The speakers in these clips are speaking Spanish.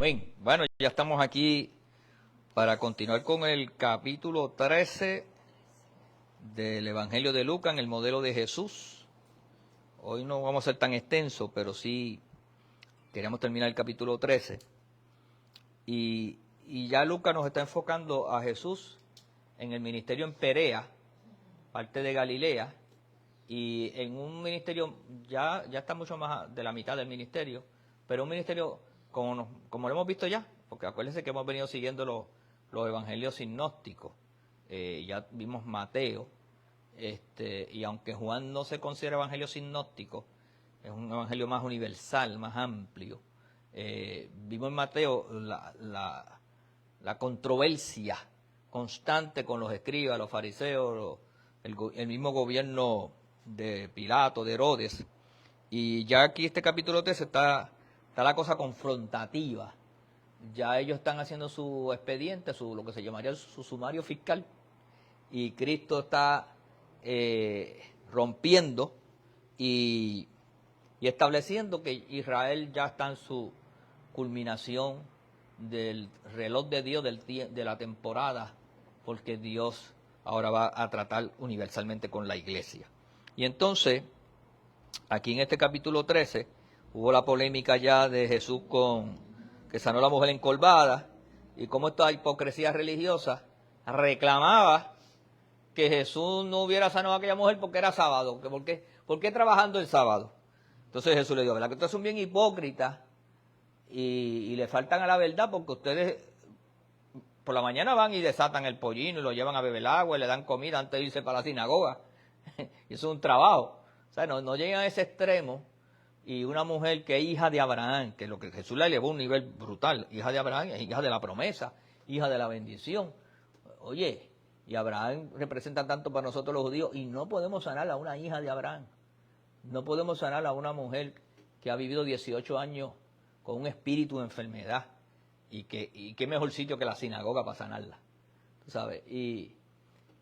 Bien, bueno, ya estamos aquí para continuar con el capítulo 13 del Evangelio de Lucas, en el modelo de Jesús. Hoy no vamos a ser tan extenso, pero sí queremos terminar el capítulo 13. Y ya Lucas nos está enfocando a Jesús en el ministerio en Perea, parte de Galilea, y en un ministerio, ya está mucho más de la mitad del ministerio, pero un ministerio como lo hemos visto ya, porque acuérdense que hemos venido siguiendo los evangelios sinópticos. Ya vimos Mateo, y aunque Juan no se considera evangelio sinóptico, es un evangelio más universal, más amplio. Vimos en Mateo la controversia constante con los escribas, los fariseos, el mismo gobierno de Pilato, de Herodes. Y ya aquí este capítulo 13 está la cosa confrontativa. Ya ellos están haciendo su expediente, lo que se llamaría su sumario fiscal, y Cristo está rompiendo y estableciendo que Israel ya está en su culminación del reloj de Dios, de la temporada, porque Dios ahora va a tratar universalmente con la iglesia. Y entonces, aquí en este capítulo 13, hubo la polémica ya de Jesús que sanó a la mujer encorvada, y cómo esta hipocresía religiosa reclamaba que Jesús no hubiera sanado a aquella mujer porque era sábado. ¿Por qué trabajando el sábado? Entonces Jesús le dijo, ¿verdad que ustedes son bien hipócritas y le faltan a la verdad? Porque ustedes por la mañana van y desatan el pollino y lo llevan a beber agua y le dan comida antes de irse para la sinagoga. Y eso es un trabajo. O sea, no llegan a ese extremo. Y una mujer que es hija de Abraham, que lo que Jesús la elevó a un nivel brutal, hija de Abraham, es hija de la promesa, hija de la bendición. Oye, y Abraham representa tanto para nosotros los judíos, y no podemos sanar a una hija de Abraham. No podemos sanar a una mujer que ha vivido 18 años con un espíritu de enfermedad. Y qué mejor sitio que la sinagoga para sanarla. ¿Tú sabes? Y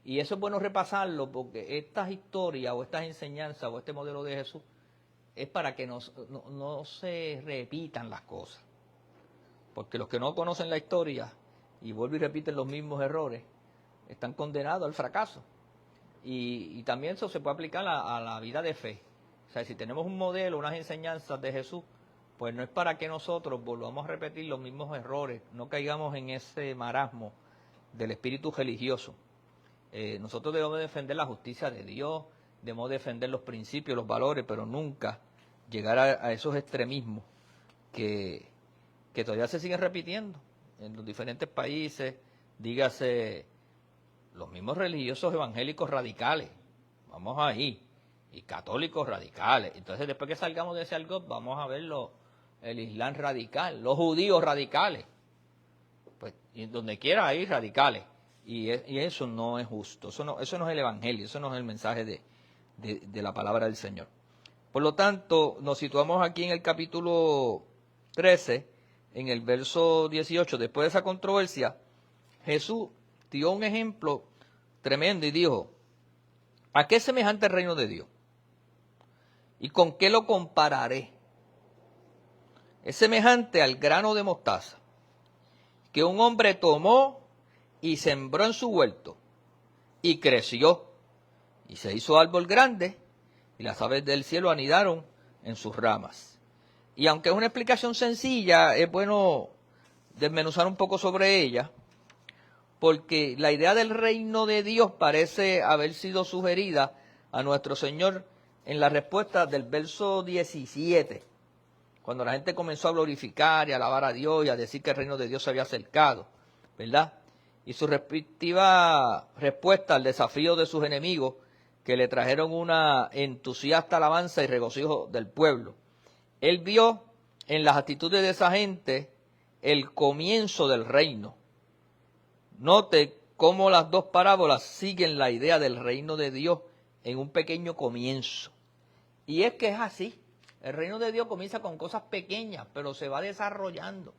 eso es bueno repasarlo, porque estas historias o estas enseñanzas o este modelo de Jesús es para que no se repitan las cosas. Porque los que no conocen la historia y vuelven y repiten los mismos errores, están condenados al fracaso. Y también eso se puede aplicar a la vida de fe. O sea, si tenemos un modelo, unas enseñanzas de Jesús, pues no es para que nosotros volvamos a repetir los mismos errores, no caigamos en ese marasmo del espíritu religioso. Nosotros debemos defender la justicia de Dios, debemos defender los principios, los valores, pero nunca llegar a esos extremismos que todavía se siguen repitiendo en los diferentes países. Dígase, los mismos religiosos evangélicos radicales, vamos ahí, y católicos radicales. Entonces, después que salgamos de ese algo, vamos a ver el Islam radical, los judíos radicales. Pues, y donde quiera hay radicales. Y eso no es justo, eso no es el evangelio, eso no es el mensaje de la palabra del Señor. Por lo tanto, nos situamos aquí en el capítulo 13, en el verso 18. Después de esa controversia, Jesús dio un ejemplo tremendo y dijo, ¿a qué es semejante el reino de Dios? ¿Y con qué lo compararé? Es semejante al grano de mostaza que un hombre tomó y sembró en su huerto, y creció, y se hizo árbol grande, y las aves del cielo anidaron en sus ramas. Y aunque es una explicación sencilla, es bueno desmenuzar un poco sobre ella, porque la idea del reino de Dios parece haber sido sugerida a nuestro Señor en la respuesta del verso 17, cuando la gente comenzó a glorificar y a alabar a Dios y a decir que el reino de Dios se había acercado, ¿verdad? Y su respectiva respuesta al desafío de sus enemigos, que le trajeron una entusiasta alabanza y regocijo del pueblo. Él vio en las actitudes de esa gente el comienzo del reino. Note cómo las dos parábolas siguen la idea del reino de Dios en un pequeño comienzo. Y es que es así. El reino de Dios comienza con cosas pequeñas, pero se va desarrollando.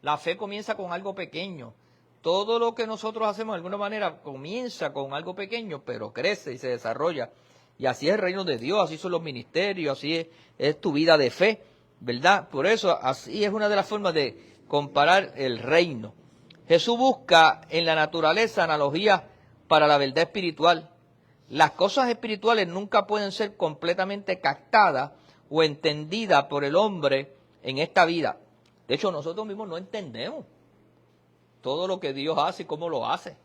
La fe comienza con algo pequeño. Todo lo que nosotros hacemos de alguna manera comienza con algo pequeño, pero crece y se desarrolla. Y así es el reino de Dios, así son los ministerios, así es tu vida de fe, ¿verdad? Por eso, así es una de las formas de comparar el reino. Jesús busca en la naturaleza analogías para la verdad espiritual. Las cosas espirituales nunca pueden ser completamente captadas o entendidas por el hombre en esta vida. De hecho, nosotros mismos no entendemos todo lo que Dios hace y cómo lo hace.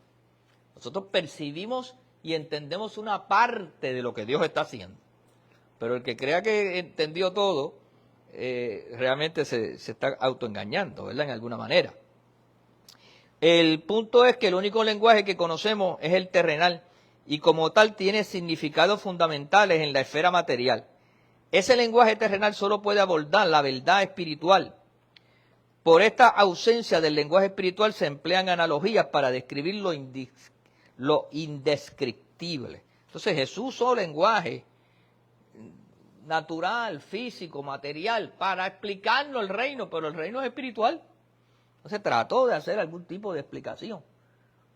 Nosotros percibimos y entendemos una parte de lo que Dios está haciendo. Pero el que crea que entendió todo, realmente se está autoengañando, ¿verdad? En alguna manera. El punto es que el único lenguaje que conocemos es el terrenal y como tal tiene significados fundamentales en la esfera material. Ese lenguaje terrenal solo puede abordar la verdad espiritual. Por esta ausencia del lenguaje espiritual se emplean analogías para describir lo indescriptible. Entonces Jesús usó lenguaje natural, físico, material, para explicarnos el reino, pero el reino es espiritual. Entonces trató de hacer algún tipo de explicación,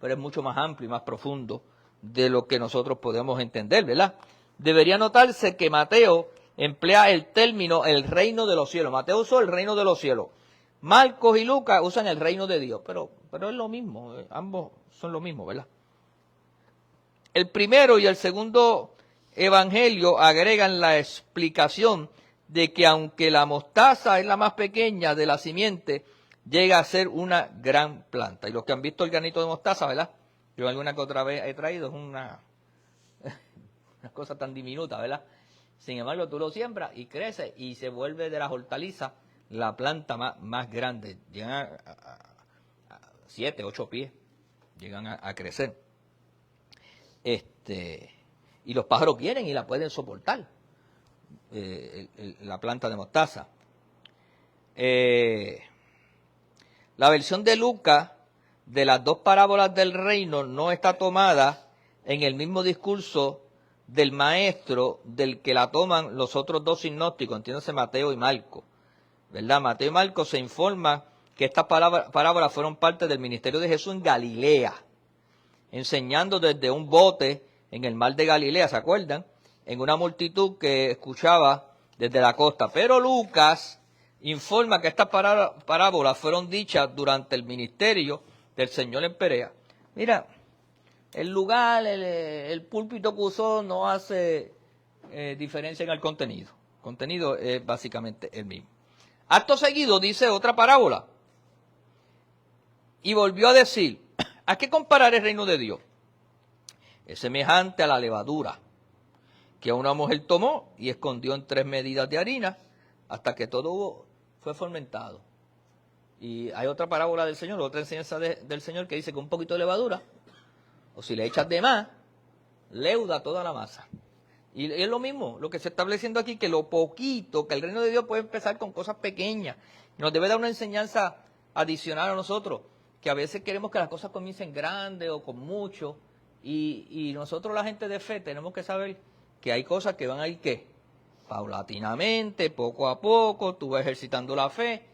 pero es mucho más amplio y más profundo de lo que nosotros podemos entender, ¿verdad? Debería notarse que Mateo emplea el término el reino de los cielos. Mateo usó el reino de los cielos. Marcos y Lucas usan el reino de Dios, pero es lo mismo, ambos son lo mismo, ¿verdad? El primero y el segundo evangelio agregan la explicación de que aunque la mostaza es la más pequeña de la simiente, llega a ser una gran planta. Y los que han visto el granito de mostaza, ¿verdad? Yo alguna que otra vez he traído, es una cosa tan diminuta, ¿verdad? Sin embargo, tú lo siembras y crece y se vuelve de las hortalizas la planta más grande. Llegan a 7, 8 pies, llegan a crecer. Y los pájaros vienen y la pueden soportar, la planta de mostaza. La versión de Lucas de las dos parábolas del reino no está tomada en el mismo discurso del maestro del que la toman los otros dos sinópticos, entiéndase Mateo y Marcos, ¿verdad? Mateo y Marcos se informan que estas parábolas fueron parte del ministerio de Jesús en Galilea, enseñando desde un bote en el mar de Galilea, ¿se acuerdan? En una multitud que escuchaba desde la costa. Pero Lucas informa que estas parábolas fueron dichas durante el ministerio del Señor en Perea. Mira, el lugar, el púlpito que usó no hace diferencia en el contenido. El contenido es básicamente el mismo. Acto seguido dice otra parábola. Y volvió a decir, ¿a qué comparar el reino de Dios? Es semejante a la levadura que una mujer tomó y escondió en 3 medidas de harina hasta que todo fue fermentado. Y hay otra parábola del Señor, otra enseñanza del Señor que dice que un poquito de levadura, o si le echas de más, leuda toda la masa. Y es lo mismo, lo que se está estableciendo aquí, que lo poquito, que el reino de Dios puede empezar con cosas pequeñas. Nos debe dar una enseñanza adicional a nosotros, que a veces queremos que las cosas comiencen grandes o con mucho, y nosotros la gente de fe tenemos que saber que hay cosas que van a ir, ¿qué? Paulatinamente, poco a poco, tú vas ejercitando la fe,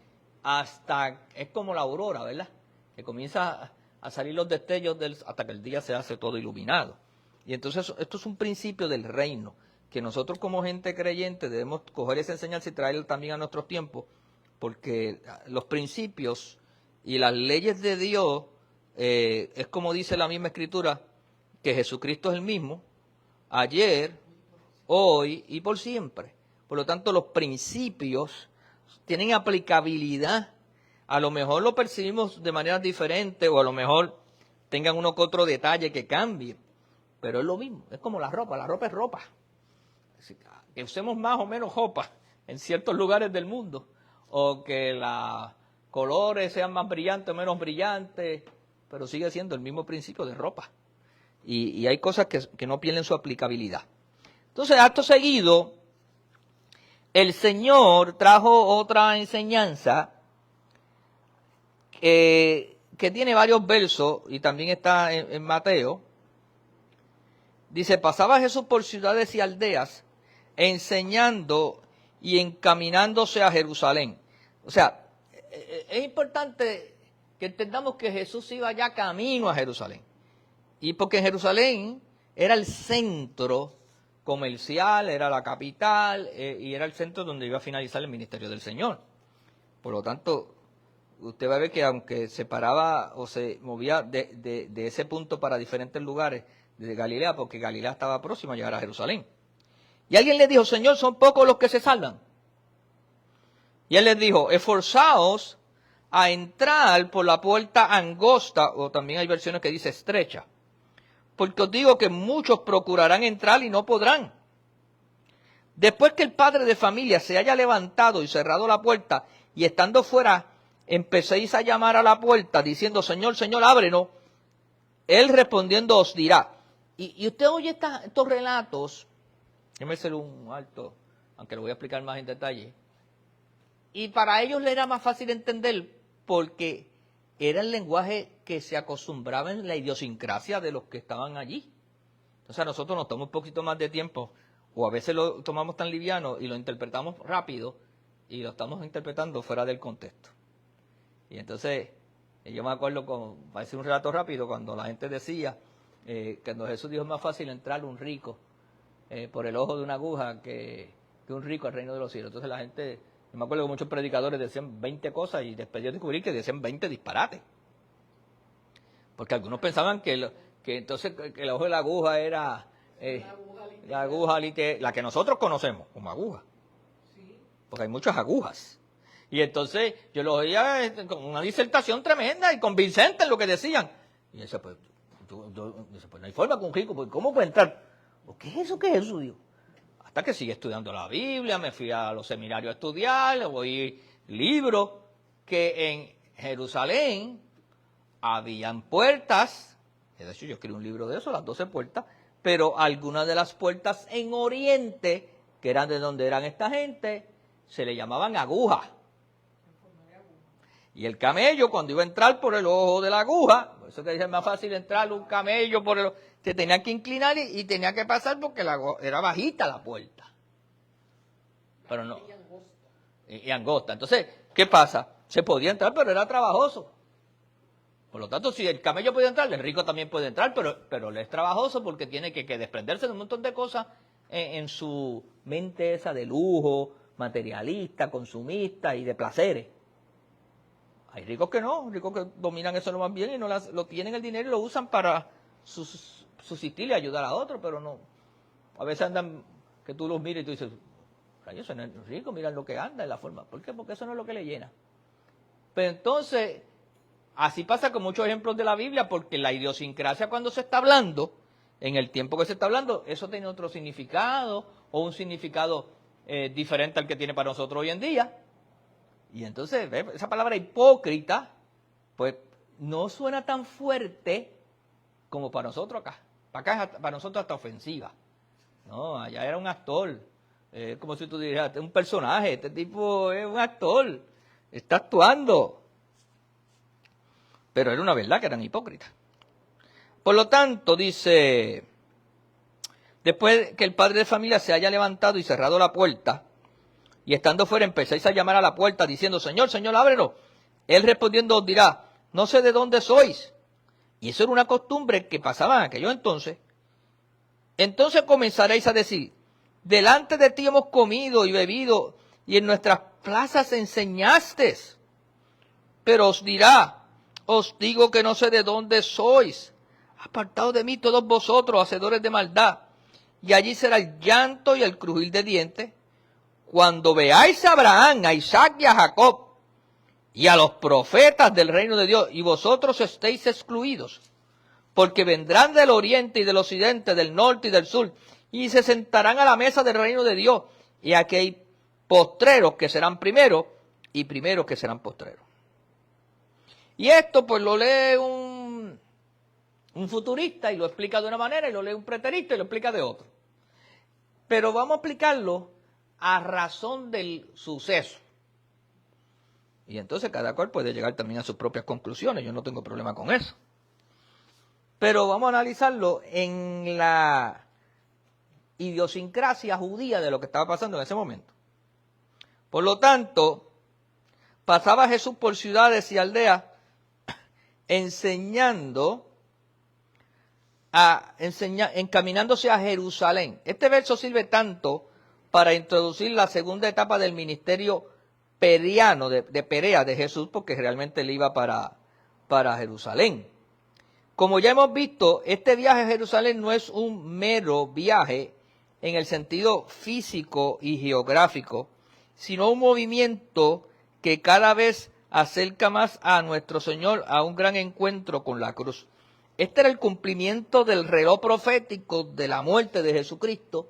hasta, es como la aurora, ¿verdad? Que comienza a salir los destellos hasta que el día se hace todo iluminado. Y entonces esto es un principio del reino, que nosotros como gente creyente debemos coger esa enseñanza y traerla también a nuestros tiempos, porque los principios y las leyes de Dios, es como dice la misma Escritura, que Jesucristo es el mismo, ayer, hoy y por siempre. Por lo tanto, los principios tienen aplicabilidad. A lo mejor lo percibimos de manera diferente o a lo mejor tengan uno que otro detalle que cambie, pero es lo mismo, es como la ropa es ropa. Que usemos más o menos ropa en ciertos lugares del mundo, o que los colores sean más brillantes o menos brillantes, pero sigue siendo el mismo principio de ropa. Y hay cosas que no pierden su aplicabilidad. Entonces, acto seguido, el Señor trajo otra enseñanza que tiene varios versos y también está en Mateo. Dice, pasaba Jesús por ciudades y aldeas, enseñando y encaminándose a Jerusalén. O sea, es importante que entendamos que Jesús iba ya camino a Jerusalén. Y porque Jerusalén era el centro comercial, era la capital y era el centro donde iba a finalizar el ministerio del Señor. Por lo tanto, usted va a ver que aunque se paraba o se movía de ese punto para diferentes lugares de Galilea, porque Galilea estaba próxima a llegar a Jerusalén. Y alguien le dijo, Señor, son pocos los que se salvan. Y él les dijo, esforzaos a entrar por la puerta angosta, o también hay versiones que dice estrecha, porque os digo que muchos procurarán entrar y no podrán. Después que el padre de familia se haya levantado y cerrado la puerta, y estando fuera, empecéis a llamar a la puerta, diciendo, Señor, Señor, ábrenos, él respondiendo os dirá. Y usted oye estos relatos, déjeme hacer un alto, aunque lo voy a explicar más en detalle, y para ellos le era más fácil entender, porque era el lenguaje que se acostumbraba en la idiosincrasia de los que estaban allí. Entonces a nosotros nos toma un poquito más de tiempo, o a veces lo tomamos tan liviano y lo interpretamos rápido, y lo estamos interpretando fuera del contexto. Y entonces, yo me acuerdo, para decir un relato rápido, cuando la gente decía, cuando Jesús dijo, es más fácil entrar un rico por el ojo de una aguja que un rico al reino de los cielos. Entonces la gente, yo me acuerdo que muchos predicadores decían 20 cosas y después yo descubrí que decían 20 disparates. Porque algunos pensaban que entonces que el ojo de la aguja era la aguja la que nosotros conocemos como aguja. Porque hay muchas agujas. Y entonces yo lo oía con una disertación tremenda y convincente en lo que decían. Y yo decía, pues no hay forma con un rico, pues ¿cómo puede entrar? ¿Qué es eso? ¿Qué es eso? Digo, hasta que sigue estudiando la Biblia, me fui a los seminarios a estudiar, oí libros, que en Jerusalén habían puertas, de hecho yo escribí un libro de eso, las 12 puertas, pero algunas de las puertas en Oriente, que eran de donde eran esta gente, se le llamaban agujas. Y el camello, cuando iba a entrar por el ojo de la aguja, por eso que dice, es más fácil entrar un camello por el se tenía que inclinar y tenía que pasar porque era bajita la puerta. Pero no. Y angosta. Entonces, ¿qué pasa? Se podía entrar, pero era trabajoso. Por lo tanto, si el camello puede entrar, el rico también puede entrar, pero le es trabajoso porque tiene que desprenderse de un montón de cosas en su mente esa de lujo, materialista, consumista y de placeres. Hay ricos que no, ricos que dominan eso lo más bien y no lo tienen el dinero y lo usan para subsistir y ayudar a otros, pero no. A veces andan, que tú los miras y tú dices, rayos, eso no es rico, mira lo que anda en la forma. ¿Por qué? Porque eso no es lo que le llena. Pero entonces, así pasa con muchos ejemplos de la Biblia, porque la idiosincrasia cuando se está hablando, en el tiempo que se está hablando, eso tiene otro significado o un significado diferente al que tiene para nosotros hoy en día. Y entonces, esa palabra hipócrita, pues no suena tan fuerte como para nosotros acá. Para acá, para nosotros hasta ofensiva. No, allá era un actor. Como si tú dijeras, un personaje. Este tipo es un actor. Está actuando. Pero era una verdad que eran hipócritas. Por lo tanto, dice, después que el padre de familia se haya levantado y cerrado la puerta, y estando fuera empezáis a llamar a la puerta diciendo, Señor, Señor, ábrenos. Él respondiendo os dirá, no sé de dónde sois. Y eso era una costumbre que pasaba en aquellos entonces. Entonces comenzaréis a decir, delante de ti hemos comido y bebido, y en nuestras plazas enseñaste. Pero os dirá, os digo que no sé de dónde sois. Apartaos de mí todos vosotros, hacedores de maldad. Y allí será el llanto y el crujir de dientes. Cuando veáis a Abraham, a Isaac y a Jacob, y a los profetas del reino de Dios, y vosotros estéis excluidos, porque vendrán del oriente y del occidente, del norte y del sur, y se sentarán a la mesa del reino de Dios, y aquí hay postreros que serán primeros, y primeros que serán postreros. Y esto pues lo lee un futurista y lo explica de una manera, y lo lee un preterista y lo explica de otra. Pero vamos a explicarlo a razón del suceso. Y entonces cada cual puede llegar también a sus propias conclusiones, yo no tengo problema con eso. Pero vamos a analizarlo en la idiosincrasia judía de lo que estaba pasando en ese momento. Por lo tanto, pasaba Jesús por ciudades y aldeas encaminándose a Jerusalén. Este verso sirve tanto para introducir la segunda etapa del ministerio pereano, de Perea de Jesús, porque realmente él iba para Jerusalén. Como ya hemos visto, este viaje a Jerusalén no es un mero viaje en el sentido físico y geográfico, sino un movimiento que cada vez acerca más a nuestro Señor a un gran encuentro con la cruz. Este era el cumplimiento del reloj profético de la muerte de Jesucristo.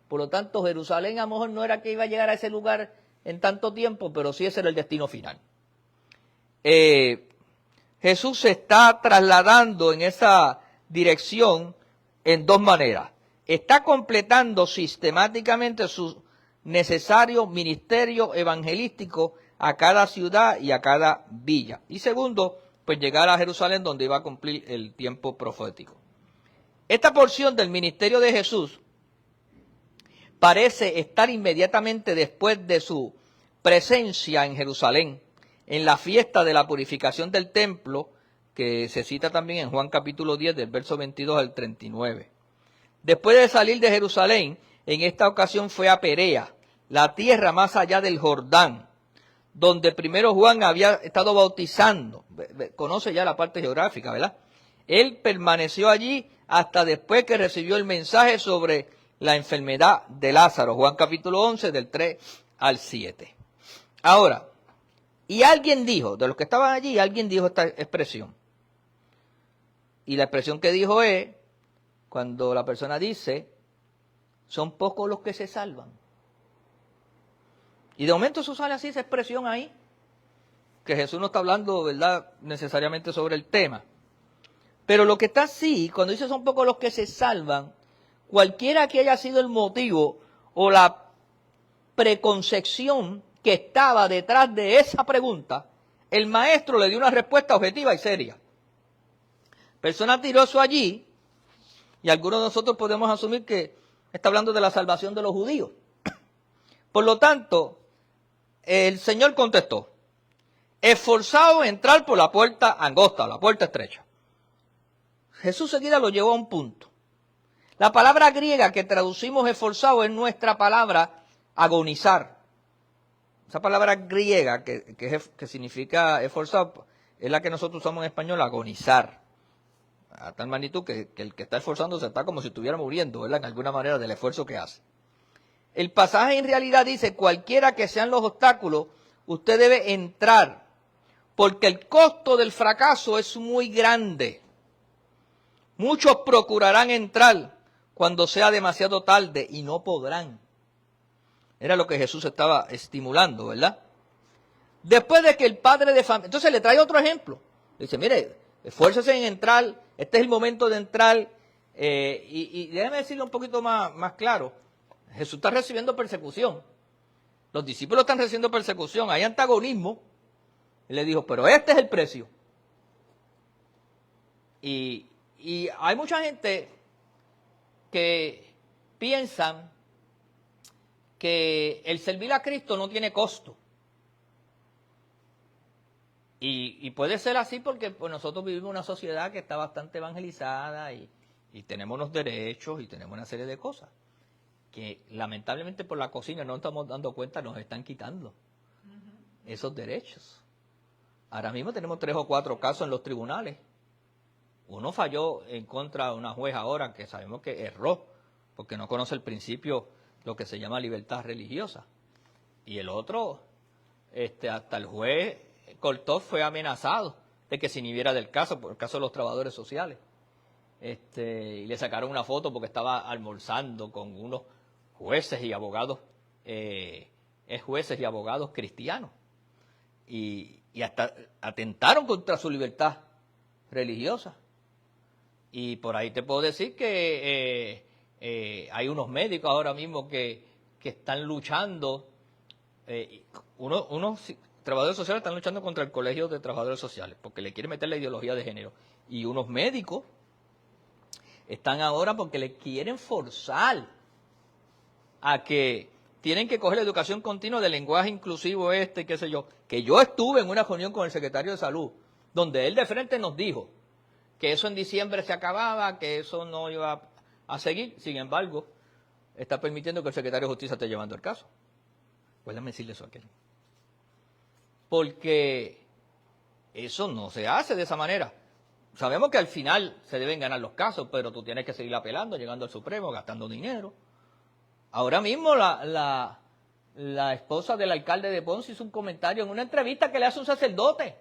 Por lo tanto, Jerusalén a lo mejor no era que iba a llegar a ese lugar en tanto tiempo, pero sí ese era el destino final. Jesús se está trasladando en esa dirección en dos maneras. Está completando sistemáticamente su necesario ministerio evangelístico a cada ciudad y a cada villa. Y segundo, pues llegar a Jerusalén donde iba a cumplir el tiempo profético. Esta porción del ministerio de Jesús parece estar inmediatamente después de su presencia en Jerusalén, en la fiesta de la purificación del templo, que se cita también en Juan capítulo 10, del verso 22 al 39. Después de salir de Jerusalén, en esta ocasión fue a Perea, la tierra más allá del Jordán, donde primero Juan había estado bautizando. Conoce ya la parte geográfica, ¿verdad? Él permaneció allí hasta después que recibió el mensaje sobre la enfermedad de Lázaro, Juan capítulo 11, del 3 al 7. Ahora, y alguien dijo, de los que estaban allí, alguien dijo esta expresión. Y la expresión que dijo es, cuando la persona dice, son pocos los que se salvan. Y de momento eso sale así, esa expresión ahí, que Jesús no está hablando, ¿verdad?, necesariamente sobre el tema. Pero lo que está así, cuando dice son pocos los que se salvan, cualquiera que haya sido el motivo o la preconcepción que estaba detrás de esa pregunta, el maestro le dio una respuesta objetiva y seria. Persona tiró eso allí, y algunos de nosotros podemos asumir que está hablando de la salvación de los judíos. Por lo tanto, el Señor contestó, esforzado en entrar por la puerta angosta, la puerta estrecha. Jesús seguida lo llevó a un punto. La palabra griega que traducimos esforzado es nuestra palabra agonizar. Esa palabra griega que significa esforzado es la que nosotros usamos en español, agonizar. A tal magnitud que el que está esforzándose está como si estuviera muriendo, ¿verdad?, en alguna manera del esfuerzo que hace. El pasaje en realidad dice, cualquiera que sean los obstáculos, usted debe entrar, porque el costo del fracaso es muy grande. Muchos procurarán entrar cuando sea demasiado tarde y no podrán. Era lo que Jesús estaba estimulando, ¿verdad? Después de que el padre de familia... Entonces le trae otro ejemplo. Dice, mire, esfuércese en entrar, este es el momento de entrar. Y déjeme decirlo un poquito más claro. Jesús está recibiendo persecución. Los discípulos están recibiendo persecución. Hay antagonismo. Él le dijo, pero este es el precio. Y hay mucha gente que piensan que el servir a Cristo no tiene costo. Y puede ser así porque pues, nosotros vivimos en una sociedad que está bastante evangelizada y tenemos unos derechos y tenemos una serie de cosas que lamentablemente por la cocina no estamos dando cuenta, nos están quitando esos derechos. Ahora mismo tenemos 3 o 4 casos en los tribunales. Uno falló en contra de una juez ahora que sabemos que erró porque no conoce el principio, lo que se llama libertad religiosa. Y el otro, hasta el juez Cortó fue amenazado de que se inhibiera del caso, por el caso de los trabajadores sociales. Y le sacaron una foto porque estaba almorzando con unos jueces y abogados, jueces y abogados cristianos. Y hasta atentaron contra su libertad religiosa. Y por ahí te puedo decir que hay unos médicos ahora mismo que están luchando, unos trabajadores sociales están luchando contra el Colegio de Trabajadores Sociales, porque le quieren meter la ideología de género. Y unos médicos están ahora porque le quieren forzar a que tienen que coger la educación continua del lenguaje inclusivo qué sé yo. Que yo estuve en una reunión con el secretario de Salud, donde él de frente nos dijo que eso en diciembre se acababa, que eso no iba a seguir. Sin embargo, está permitiendo que el secretario de Justicia esté llevando el caso. Acuérdame decirle eso a aquel. porque eso no se hace de esa manera. Sabemos que al final se deben ganar los casos, pero tú tienes que seguir apelando, llegando al Supremo, gastando dinero. Ahora mismo la esposa del alcalde de Ponce hizo un comentario en una entrevista que le hace un sacerdote,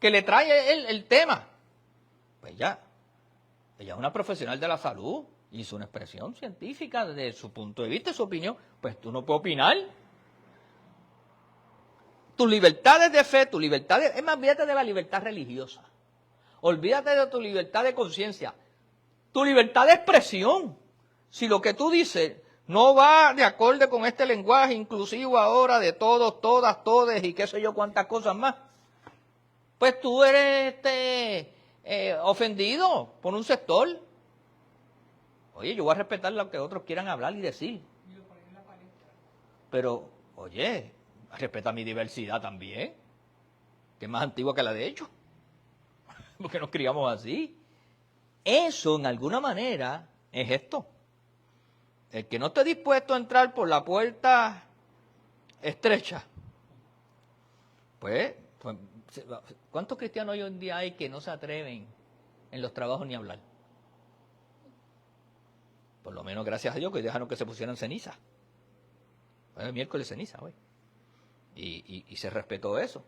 que le trae el tema. Pues ella es una profesional de la salud, hizo una expresión científica desde su punto de vista y su opinión. Pues tú no puedes opinar. Tus libertades de fe, tu libertad de... Es más, olvídate de la libertad religiosa. Olvídate de tu libertad de conciencia. Tu libertad de expresión. Si lo que tú dices no va de acorde con este lenguaje inclusivo ahora de todos, todas, todes y qué sé yo cuántas cosas más, pues tú eres ofendido por un sector. Oye, yo voy a respetar lo que otros quieran hablar y decir. Pero, oye, respeta mi diversidad también, que es más antigua que la de ellos, porque nos criamos así. Eso, en alguna manera, es esto. El que no esté dispuesto a entrar por la puerta estrecha, pues ¿cuántos cristianos hoy en día hay que no se atreven en los trabajos ni a hablar? Por lo menos, gracias a Dios, que dejaron que se pusieran ceniza. Fue el miércoles ceniza hoy. Y se respetó eso.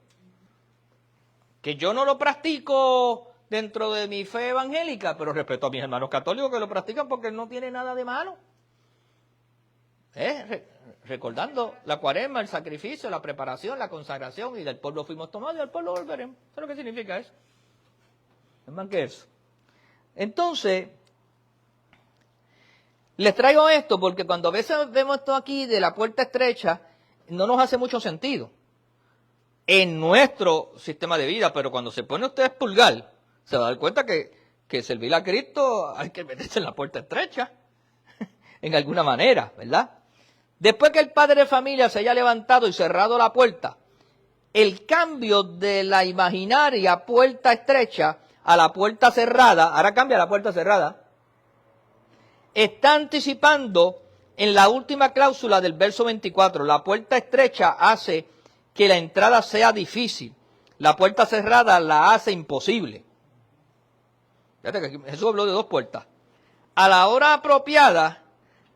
Que yo no lo practico dentro de mi fe evangélica, pero respeto a mis hermanos católicos que lo practican porque no tiene nada de malo. Recordando la cuaresma, el sacrificio, la preparación, la consagración, y del pueblo fuimos tomados y del pueblo volveremos. ¿Sabes lo que significa eso? Es más que eso. Entonces, les traigo esto porque cuando a veces vemos esto aquí de la puerta estrecha, no nos hace mucho sentido en nuestro sistema de vida, pero cuando se pone usted a expurgar, se va a dar cuenta que servir a Cristo hay que meterse en la puerta estrecha, en alguna manera, ¿verdad? Después que el padre de familia se haya levantado y cerrado la puerta, el cambio de la imaginaria puerta estrecha a la puerta cerrada, ahora cambia a la puerta cerrada, está anticipando en la última cláusula del verso 24. La puerta estrecha hace que la entrada sea difícil. La puerta cerrada la hace imposible. Fíjate que aquí Jesús habló de dos puertas. A la hora apropiada,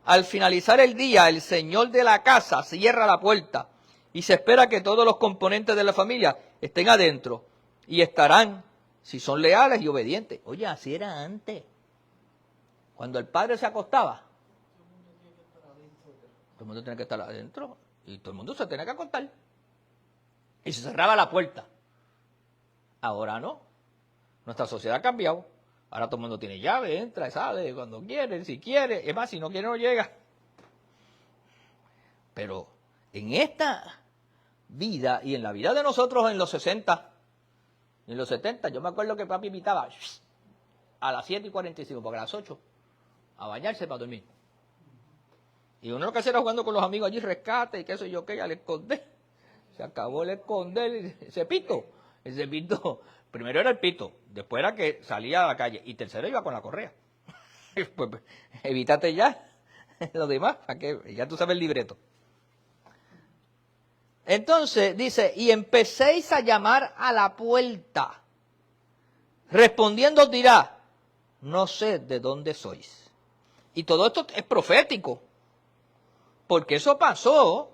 al finalizar el día, el señor de la casa cierra la puerta y se espera que todos los componentes de la familia estén adentro y estarán, si son leales y obedientes. Oye, así era antes. Cuando el padre se acostaba, todo el mundo tenía que estar adentro y todo el mundo se tenía que acostar. Y se cerraba la puerta. Ahora no. Nuestra sociedad ha cambiado. Ahora todo el mundo tiene llave, entra y sale cuando quiere, si quiere. Es más, si no quiere, no llega. Pero en esta vida y en la vida de nosotros en los 60, en los 70, yo me acuerdo que papi invitaba a las 7:45, porque a las 8, a bañarse para dormir. Y uno lo que hacía era jugando con los amigos allí, rescate y qué sé yo qué, ya le escondé. Se acabó el esconder, ese pito. Ese pito, primero era el pito, después era que salía a la calle y tercero iba con la correa. Pues evítate ya lo demás, para que ya tú sabes el libreto. Entonces dice, y empecéis a llamar a la puerta. Respondiendo os dirá, no sé de dónde sois. Y todo esto es profético, porque eso pasó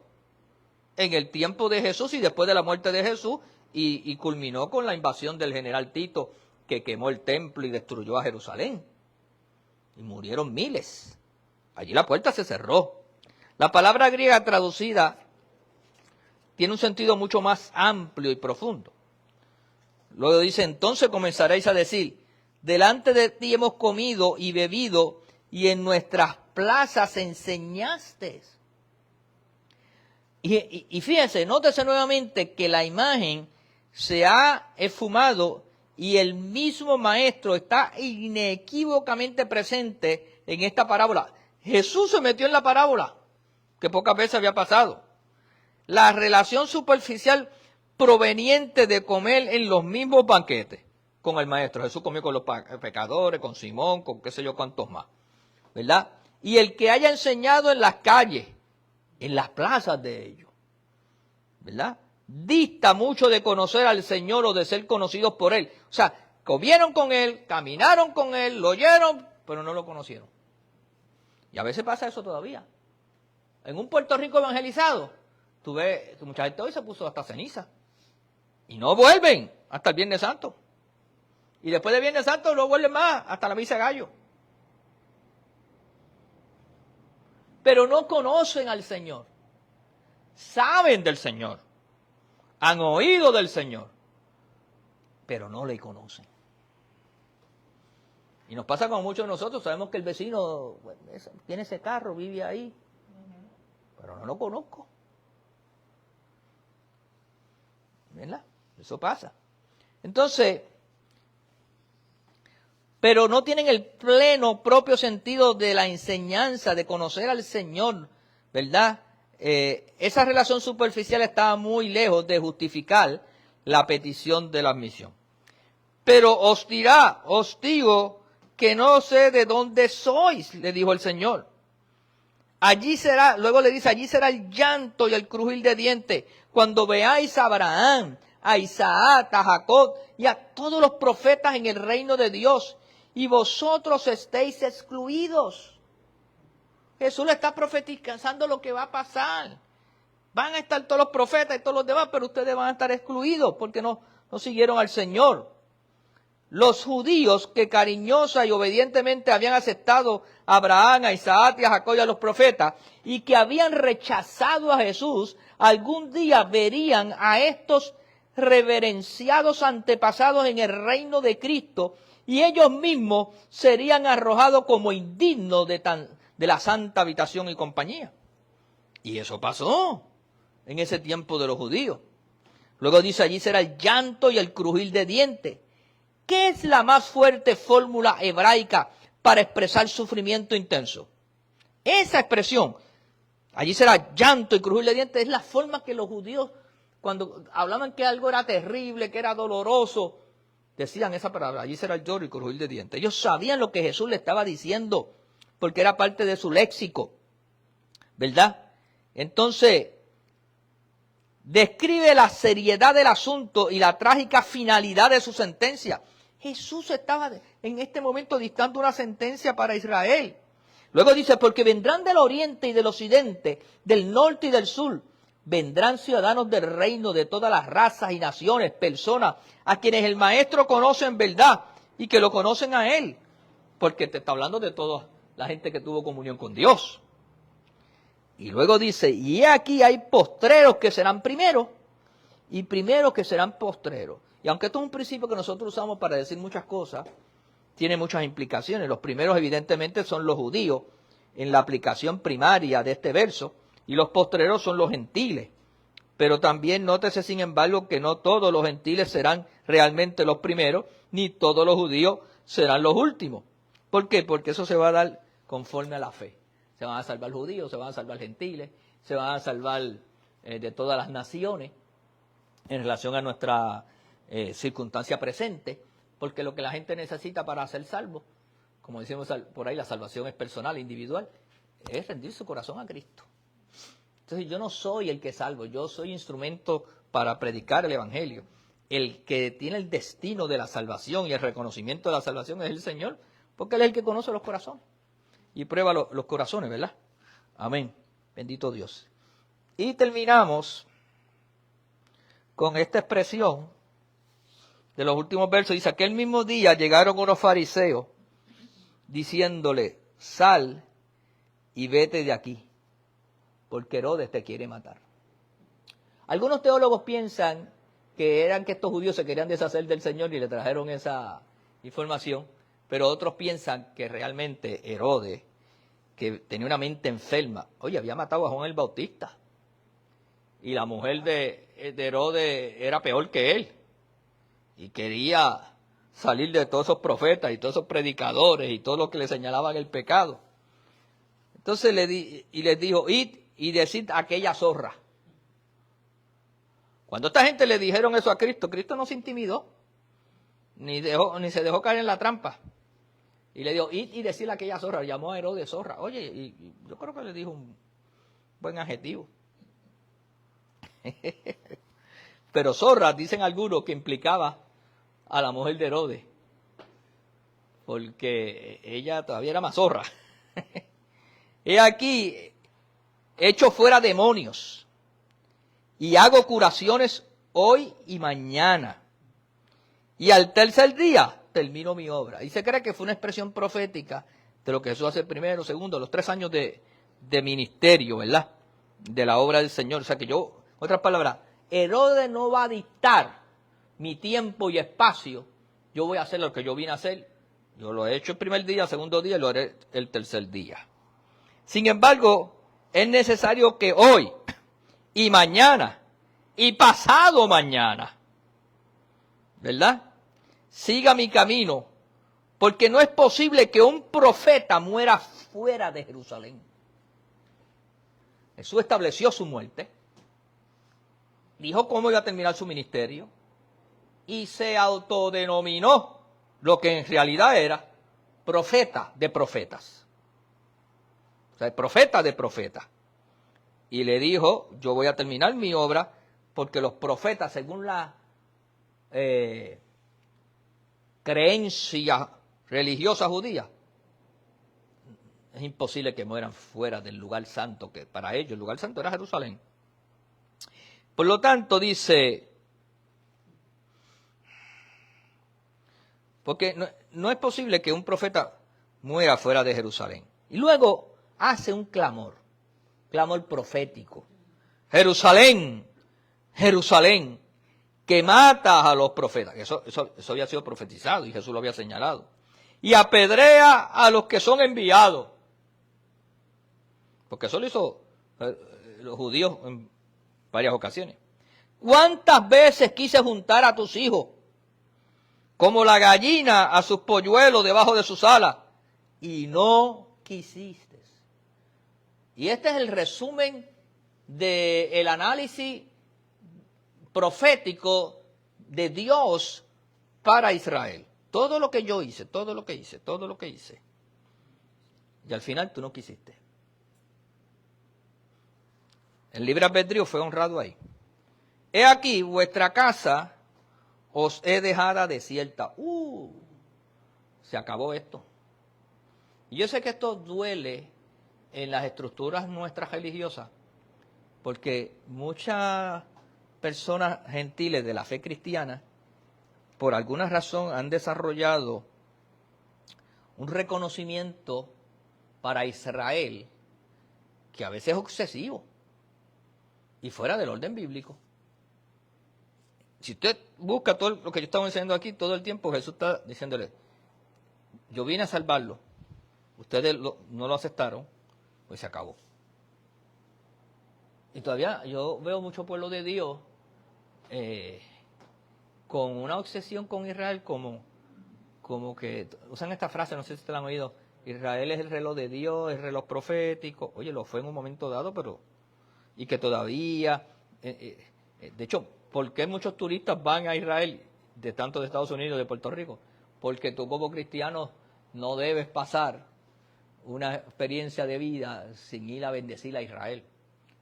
en el tiempo de Jesús y después de la muerte de Jesús, y culminó con la invasión del general Tito, que quemó el templo y destruyó a Jerusalén. Y murieron miles. Allí la puerta se cerró. La palabra griega traducida tiene un sentido mucho más amplio y profundo. Luego dice, entonces comenzaréis a decir, delante de ti hemos comido y bebido, y en nuestras plazas enseñaste. Y fíjense, nótese nuevamente que la imagen se ha esfumado y el mismo maestro está inequívocamente presente en esta parábola. Jesús se metió en la parábola, que pocas veces había pasado. La relación superficial proveniente de comer en los mismos banquetes con el maestro. Jesús comió con los pecadores, con Simón, con qué sé yo cuántos más, ¿verdad? Y el que haya enseñado en las calles, en las plazas de ellos, ¿verdad? dista mucho de conocer al Señor o de ser conocidos por Él. O sea, comieron con Él, caminaron con Él, lo oyeron, pero no lo conocieron. Y a veces pasa eso todavía. En un Puerto Rico evangelizado, tú ves que mucha gente hoy se puso hasta ceniza. Y no vuelven hasta el Viernes Santo. Y después del Viernes Santo no vuelven más hasta la misa de gallo. Pero no conocen al Señor. Saben del Señor. Han oído del Señor. Pero no le conocen. Y nos pasa con muchos de nosotros. Sabemos que el vecino tiene ese carro, vive ahí. Pero no lo conozco. ¿Verdad? Eso pasa. Entonces, pero no tienen el pleno propio sentido de la enseñanza, de conocer al Señor, ¿verdad? Esa relación superficial estaba muy lejos de justificar la petición de la admisión. Pero os digo que no sé de dónde sois, le dijo el Señor. Allí será, luego le dice, allí será el llanto y el crujir de dientes cuando veáis a Abraham, a Isaac, a Jacob y a todos los profetas en el reino de Dios, y vosotros estéis excluidos. Jesús le está profetizando lo que va a pasar. Van a estar todos los profetas y todos los demás, pero ustedes van a estar excluidos porque no siguieron al Señor. Los judíos que cariñosa y obedientemente habían aceptado a Abraham, a Isaac y a Jacob y a los profetas, y que habían rechazado a Jesús, algún día verían a estos reverenciados antepasados en el reino de Cristo, y ellos mismos serían arrojados como indignos de la santa habitación y compañía. Y eso pasó en ese tiempo de los judíos. Luego dice, allí será el llanto y el crujir de dientes. ¿Qué es la más fuerte fórmula hebraica para expresar sufrimiento intenso? Esa expresión, allí será llanto y crujir de dientes, es la forma que los judíos, cuando hablaban que algo era terrible, que era doloroso, decían esa palabra, allí será el lloro y crujir de dientes. Ellos sabían lo que Jesús le estaba diciendo, porque era parte de su léxico, ¿verdad? Entonces, describe la seriedad del asunto y la trágica finalidad de su sentencia. Jesús estaba en este momento dictando una sentencia para Israel. Luego dice, porque vendrán del oriente y del occidente, del norte y del sur, vendrán ciudadanos del reino de todas las razas y naciones, personas a quienes el Maestro conoce en verdad y que lo conocen a Él, porque te está hablando de toda la gente que tuvo comunión con Dios. Y luego dice, y aquí hay postreros que serán primeros y primeros que serán postreros. Y aunque esto es un principio que nosotros usamos para decir muchas cosas, tiene muchas implicaciones. Los primeros evidentemente son los judíos en la aplicación primaria de este verso y los postreros son los gentiles. Pero también nótese sin embargo que no todos los gentiles serán realmente los primeros, ni todos los judíos serán los últimos. ¿Por qué? Porque eso se va a dar conforme a la fe. Se van a salvar judíos, se van a salvar gentiles, se van a salvar de todas las naciones en relación a nuestra circunstancia presente, porque lo que la gente necesita para ser salvo, como decimos por ahí, la salvación es personal, individual, es rendir su corazón a Cristo. Entonces yo no soy el que salvo, yo soy instrumento para predicar el Evangelio. El que tiene el destino de la salvación y el reconocimiento de la salvación es el Señor, porque Él es el que conoce los corazones y prueba los corazones, ¿verdad? Amén. Bendito Dios. Y terminamos con esta expresión de los últimos versos. Dice, aquel mismo día llegaron unos fariseos diciéndole, sal y vete de aquí, porque Herodes te quiere matar. Algunos teólogos piensan que eran que estos judíos se querían deshacer del Señor y le trajeron esa información, pero otros piensan que realmente Herodes, que tenía una mente enferma, oye, había matado a Juan el Bautista, y la mujer de Herodes era peor que él, y quería salir de todos esos profetas y todos esos predicadores y todo lo que le señalaban el pecado. Entonces les dijo, id y decid a aquella zorra. Cuando esta gente le dijeron eso a Cristo, Cristo no se intimidó, ni se dejó caer en la trampa. Y le dijo, id y decid a aquella zorra, llamó a Herodes zorra. Oye, y yo creo que le dijo un buen adjetivo. Pero zorra, dicen algunos, que implicaba a la mujer de Herodes, porque ella todavía era más zorra. He aquí, echo fuera demonios, y hago curaciones hoy y mañana, y al tercer día termino mi obra. Y se cree que fue una expresión profética de lo que Jesús hace primero, segundo, los 3 años de ministerio, ¿verdad? De la obra del Señor. O sea que yo, otras palabras, Herodes no va a dictar mi tiempo y espacio. Yo voy a hacer lo que yo vine a hacer. Yo lo he hecho el primer día, el segundo día y lo haré el tercer día. Sin embargo, es necesario que hoy y mañana y pasado mañana, ¿verdad?, siga mi camino, porque no es posible que un profeta muera fuera de Jerusalén. Jesús estableció su muerte, dijo cómo iba a terminar su ministerio y se autodenominó lo que en realidad era profeta de profetas. O sea, profeta de profetas. Y le dijo, yo voy a terminar mi obra porque los profetas, según la creencia religiosa judía, es imposible que mueran fuera del lugar santo, que para ellos el lugar santo era Jerusalén. Por lo tanto, dice, porque no es posible que un profeta muera fuera de Jerusalén. Y luego hace un clamor profético. Jerusalén, Jerusalén, que matas a los profetas. Eso había sido profetizado y Jesús lo había señalado. Y apedrea a los que son enviados. Porque eso lo hizo los judíos en varias ocasiones. ¿Cuántas veces quise juntar a tus hijos como la gallina a sus polluelos debajo de sus alas? Y no quisiste. Y este es el resumen del análisis profético de Dios para Israel. Todo lo que yo hice, todo lo que hice. Y al final tú no quisiste. El libre albedrío fue honrado ahí. He aquí, vuestra casa os he dejada desierta. Se acabó esto. Y yo sé que esto duele en las estructuras nuestras religiosas, porque muchas personas gentiles de la fe cristiana, por alguna razón, han desarrollado un reconocimiento para Israel que a veces es excesivo y fuera del orden bíblico. Si usted busca todo lo que yo estaba enseñando aquí, todo el tiempo Jesús está diciéndole, yo vine a salvarlo, ustedes no lo aceptaron, pues se acabó. Y todavía yo veo mucho pueblo de Dios con una obsesión con Israel, como que usan esta frase, no sé si te la han oído, Israel es el reloj de Dios, el reloj profético. Oye, lo fue en un momento dado, pero y que todavía, de hecho, ¿por qué muchos turistas van a Israel, de tanto de Estados Unidos, de Puerto Rico? Porque tú como cristiano no debes pasar una experiencia de vida sin ir a bendecir a Israel.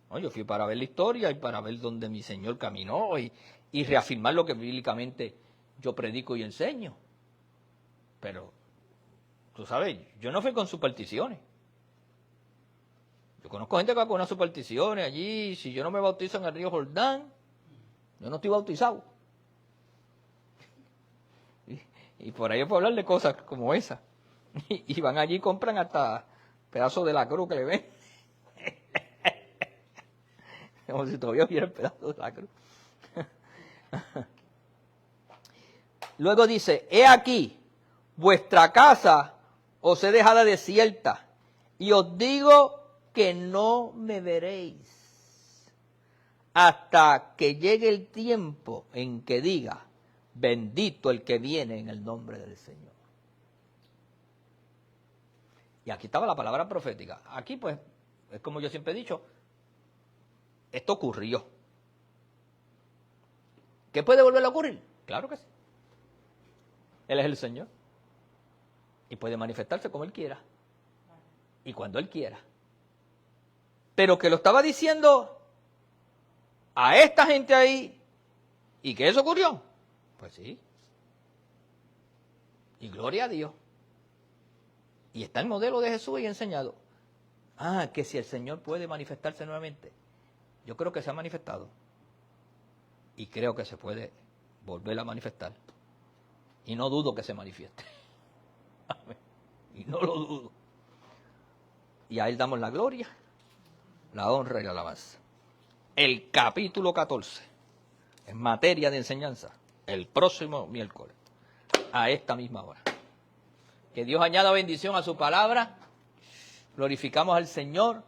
No, yo fui para ver la historia y para ver dónde mi Señor caminó y reafirmar lo que bíblicamente yo predico y enseño. Pero, tú sabes, yo no fui con supersticiones. Yo conozco gente que va con unas supersticiones allí. Si yo no me bautizo en el río Jordán, yo no estoy bautizado. Y por ahí puedo hablar de cosas como esa. Y van allí y compran hasta pedazos de la cruz que le ven. Como si todavía hubiera el pedazo de la cruz. Luego dice, he aquí, vuestra casa os he dejado desierta, y os digo que no me veréis hasta que llegue el tiempo en que diga, bendito el que viene en el nombre del Señor. Y aquí estaba la palabra profética. Aquí pues, es como yo siempre he dicho, esto ocurrió. ¿Qué puede volver a ocurrir? Claro que sí. Él es el Señor. Y puede manifestarse como Él quiera. Y cuando Él quiera. Pero que lo estaba diciendo a esta gente ahí ¿Y que eso ocurrió? Pues sí. Y gloria a Dios. Y está el modelo de Jesús ahí enseñado. Que si el Señor puede manifestarse nuevamente. Yo creo que se ha manifestado. Y creo que se puede volver a manifestar. Y no dudo que se manifieste. Amén. Y no lo dudo. Y a Él damos la gloria, la honra y la alabanza. El capítulo 14, en materia de enseñanza, el próximo miércoles, a esta misma hora. Que Dios añada bendición a su palabra. Glorificamos al Señor.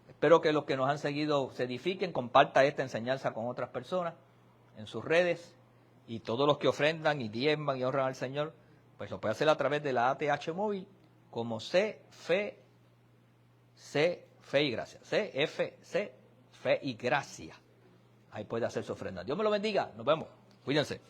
Espero que los que nos han seguido se edifiquen. Comparta esta enseñanza con otras personas en sus redes. Y todos los que ofrendan y diezman y honran al Señor, pues lo puede hacer a través de la ATH móvil como Fe y Gracia. Fe y Gracia. Ahí puede hacer su ofrenda. Dios me lo bendiga. Nos vemos. Cuídense.